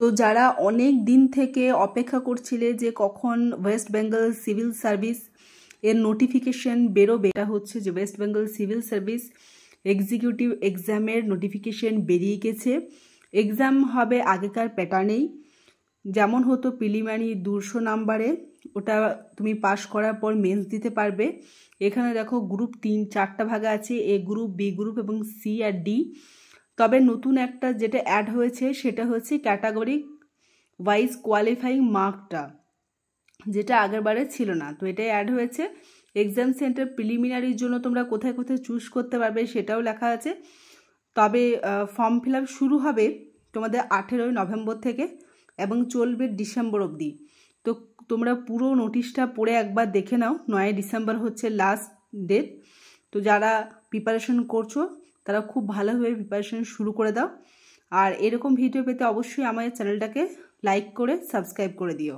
তো যারা অনেক দিন থেকে অপেক্ষা করছিলে যে কখন ওয়েস্ট বেঙ্গল সিভিল সার্ভিস এর নোটিফিকেশন বেরোবে, এটা হচ্ছে যে West Bengal civil service executive এক্সামের নোটিফিকেশন বেরিয়ে গেছে। এক্সাম হবে আগেকার প্যাটার্নেই, যেমন হতো প্রিলিমিনারি 200 নাম্বারে, ওটা তুমি পাস করার পর মেন্স দিতে পারবে। এখানে দেখো গ্রুপ 3-4টা ভাগে আছে, এ গ্রুপ, বি গ্রুপ এবং সি আর ডি। তবে নতুন একটা যেটা অ্যাড হয়েছে সেটা হচ্ছে ক্যাটাগরি ওয়াইজ কোয়ালিফাইং মার্কটা, যেটা আগের বারে ছিল না। তো এটাই অ্যাড হয়েছে। এক্সাম সেন্টার প্রিলিমিনারির জন্য তোমরা কোথায় কোথায় চুজ করতে পারবে সেটাও লেখা আছে। তবে ফর্ম ফিল আপ শুরু হবে তোমাদের 18 নভেম্বর থেকে এবং চলবে ডিসেম্বর অবধি। তো তোমরা পুরো নোটিশটা পড়ে একবার দেখে নাও। 9 ডিসেম্বর হচ্ছে লাস্ট ডেট। তো যারা প্রিপারেশন করছো তারা খুব ভালোভাবে প্রিপারেশন শুরু করে দাও। আর এরকম ভিডিও পেতে অবশ্যই আমার চ্যানেলটাকে লাইক করে সাবস্ক্রাইব করে দিও।